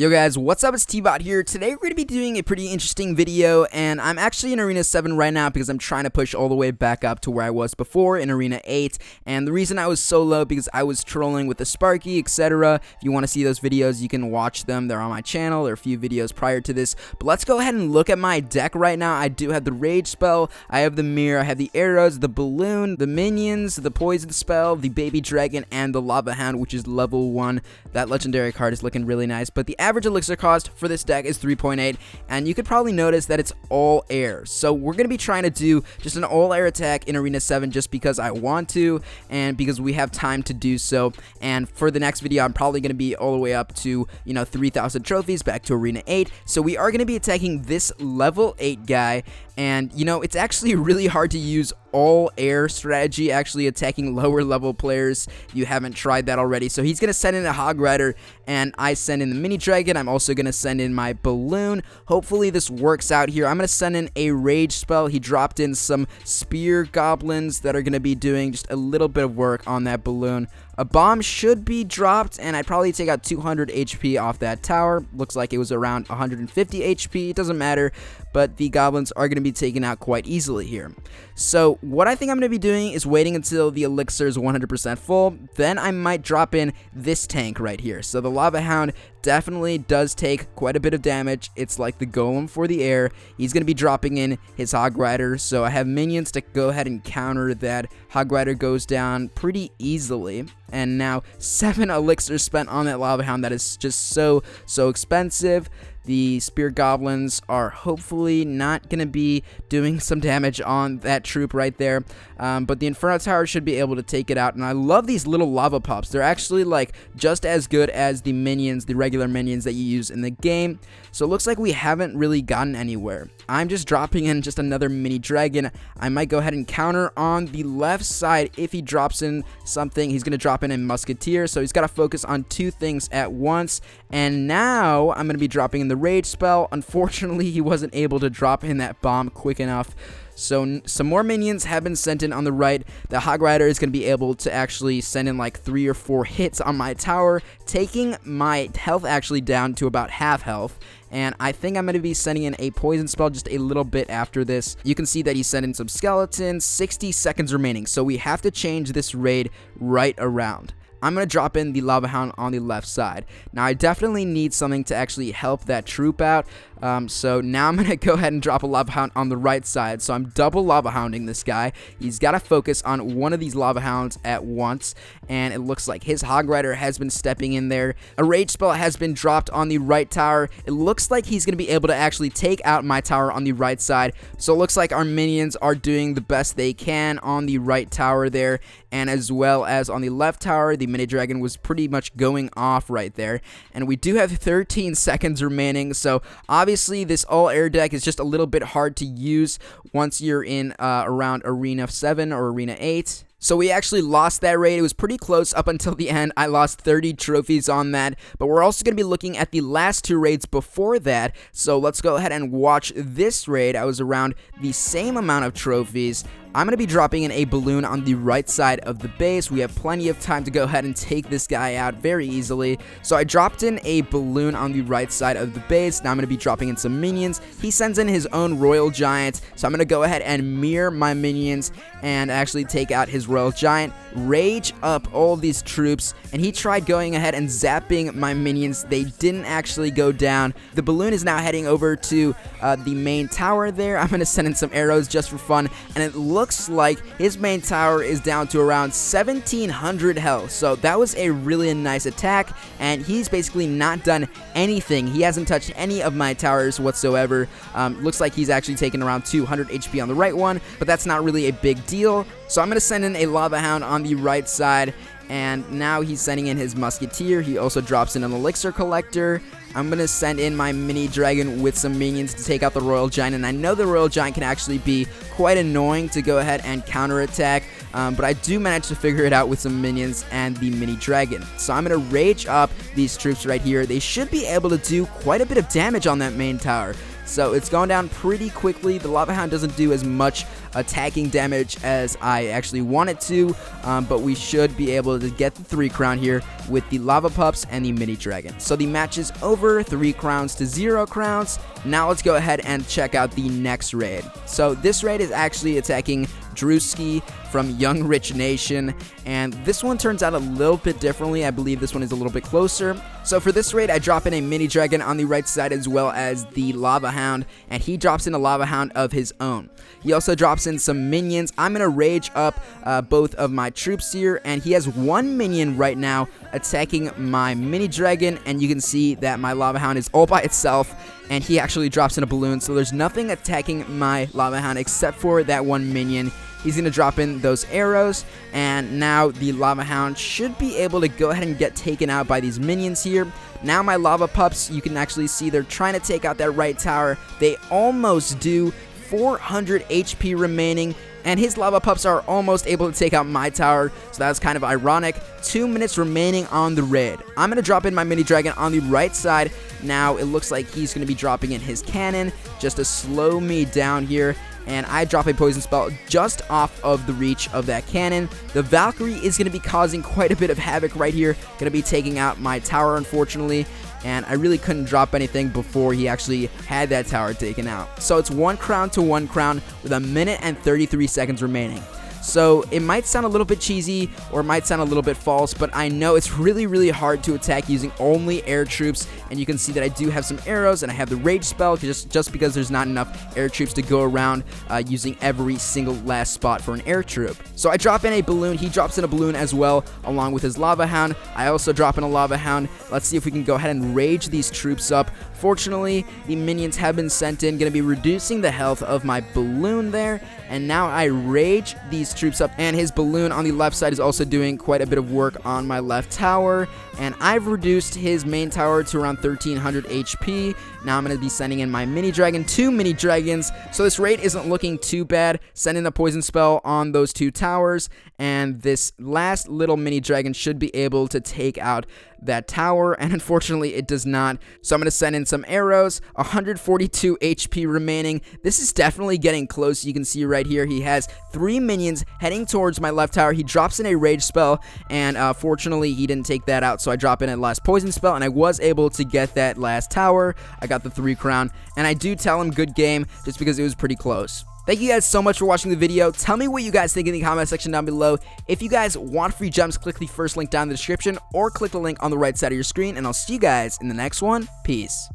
Yo guys, what's up? It's T-Bot here. Today we're going to be doing a pretty interesting video, and I'm actually in Arena 7 right now because I'm trying to push all the way back up to where I was before in Arena 8, and the reason I was so low because I was trolling with the Sparky, etc. If you want to see those videos, you can watch them. They're on my channel. There are a few videos prior to this, but let's go ahead and look at my deck right now. I do have the Rage spell, I have the Mirror, I have the arrows, the balloon, the minions, the poison spell, the baby dragon, and the lava hound, which is level 1. That legendary card is looking really nice, but the average elixir cost for this deck is 3.8, and you could probably notice that it's all air. So we're going to be trying to do just an all air attack in Arena 7 just because I want to, and because we have time to do so. And for the next video, I'm probably going to be all the way up to, 3,000 trophies back to Arena 8. So we are going to be attacking this level 8 guy, and it's actually really hard to use all air strategy, actually attacking lower level players. You haven't tried that already. So he's gonna send in a Hog Rider, and I send in the mini dragon. I'm also gonna send in my balloon. Hopefully this works out here. I'm gonna send in a rage spell. He dropped in some spear goblins that are gonna be doing just a little bit of work on that balloon. A bomb should be dropped, and I'd probably take out 200 HP off that tower. Looks like it was around 150 HP. It doesn't matter, but the goblins are going to be taken out quite easily here. So what I think I'm going to be doing is waiting until the elixir is 100% full. Then I might drop in this tank right here. So the lava hound definitely does take quite a bit of damage. It's like the golem for the air. He's going to be dropping in his Hog Rider, so I have minions to go ahead and counter that. Hog Rider goes down pretty easily, and now 7 elixirs spent on that lava hound. That is just so expensive. The spear goblins are hopefully not going to be doing some damage on that troop right there, but the Inferno Tower should be able to take it out. And I love these little lava pops. They're actually like just as good as the minions, the regular minions that you use in the game. So it looks like we haven't really gotten anywhere. I'm just dropping in just another mini dragon. I might go ahead and counter on the left side. If he drops in something, he's going to drop in a musketeer, so he's got to focus on 2 things at once. And now I'm going to be dropping in the rage spell. Unfortunately, he wasn't able to drop in that bomb quick enough. So some more minions have been sent in on the right. The Hog Rider is going to be able to actually send in like 3 or 4 hits on my tower, taking my health actually down to about half health. And I think I'm going to be sending in a poison spell just a little bit after this. You can see that he sent in some skeletons, 60 seconds remaining. So we have to change this raid right around. I'm going to drop in the lava hound on the left side. Now I definitely need something to actually help that troop out. So now I'm going to go ahead and drop a lava hound on the right side. So I'm double lava hounding this guy. He's got to focus on one of these lava hounds at once. And it looks like his Hog Rider has been stepping in there. A rage spell has been dropped on the right tower. It looks like he's going to be able to actually take out my tower on the right side. So it looks like our minions are doing the best they can on the right tower there. And as well as on the left tower, the mini dragon was pretty much going off right there. And we do have 13 seconds remaining. So obviously this all air deck is just a little bit hard to use once you're in around Arena 7 or Arena 8. So we actually lost that raid. It was pretty close up until the end. I lost 30 trophies on that. But we're also going to be looking at the last 2 raids before that. So let's go ahead and watch this raid. I was around the same amount of trophies. I'm going to be dropping in a balloon on the right side of the base. We have plenty of time to go ahead and take this guy out very easily. So I dropped in a balloon on the right side of the base. Now I'm going to be dropping in some minions. He sends in his own Royal Giant. So I'm going to go ahead and mirror my minions and actually take out his Royal Giant. Rage up all these troops. And he tried going ahead and zapping my minions. They didn't actually go down. The balloon is now heading over to the main tower there. I'm going to send in some arrows just for fun. And it looks like his main tower is down to around 1700 health. So that was a really nice attack, and he's basically not done anything. He hasn't touched any of my towers whatsoever. Looks like he's actually taken around 200 HP on the right one, but that's not really a big deal. So I'm going to send in a lava hound on the right side, and now he's sending in his musketeer. He also drops in an elixir collector. I'm going to send in my mini dragon with some minions to take out the Royal Giant, and I know the Royal Giant can actually be quite annoying to go ahead and counterattack, but I do manage to figure it out with some minions and the mini dragon. So I'm going to rage up these troops right here. They should be able to do quite a bit of damage on that main tower. So it's going down pretty quickly. The lava hound doesn't do as much attacking damage as I actually wanted to, but we should be able to get the 3 crown here with the lava pups and the mini dragon. So the match is over, 3 crowns to 0 crowns. Now let's go ahead and check out the next raid. So this raid is actually attacking Drewski from Young Rich Nation, and this one turns out a little bit differently. I believe this one is a little bit closer. So for this raid, I drop in a mini dragon on the right side as well as the lava hound, and he drops in a lava hound of his own. He also drops in some minions. I'm gonna rage up both of my troops here, and he has 1 minion right now attacking my mini dragon, and you can see that my lava hound is all by itself, and he actually drops in a balloon, so there's nothing attacking my lava hound except for that 1 minion. He's going to drop in those arrows, and now the lava hound should be able to go ahead and get taken out by these minions here. Now my lava pups, you can actually see they're trying to take out that right tower. They almost do. 400 HP remaining, and his lava pups are almost able to take out my tower, so that's kind of ironic. 2 minutes remaining on the raid. I'm going to drop in my mini dragon on the right side. Now it looks like he's going to be dropping in his cannon just to slow me down here, and I drop a poison spell just off of the reach of that cannon. The Valkyrie is going to be causing quite a bit of havoc right here, going to be taking out my tower, unfortunately, and I really couldn't drop anything before he actually had that tower taken out. So it's 1 crown to 1 crown with 1 minute and 33 seconds remaining. So it might sound a little bit cheesy or it might sound a little bit false, but I know it's really hard to attack using only air troops, and you can see that I do have some arrows and I have the rage spell just because there's not enough air troops to go around using every single last spot for an air troop. So I drop in a balloon, he drops in a balloon as well along with his lava hound. I also drop in a lava hound. Let's see if we can go ahead and rage these troops up. Fortunately, the minions have been sent in, going to be reducing the health of my balloon there, and now I rage these troops up, and his balloon on the left side is also doing quite a bit of work on my left tower, and I've reduced his main tower to around 1300 HP. Now I'm going to be sending in my mini dragon, 2 mini dragons, so this raid isn't looking too bad. Send in the poison spell on those 2 towers, and this last little mini dragon should be able to take out that tower, and unfortunately it does not. So I'm going to send in some arrows, 142 HP remaining. This is definitely getting close. You can see right here he has 3 minions heading towards my left tower. He drops in a rage spell, and fortunately he didn't take that out, so I drop in a last poison spell, and I was able to get that last tower. I got the 3 crown, and I do tell him good game just because it was pretty close. Thank you guys so much for watching the video. Tell me what you guys think in the comment section down below. If you guys want free gems, click the first link down in the description or click the link on the right side of your screen, and I'll see you guys in the next one. Peace.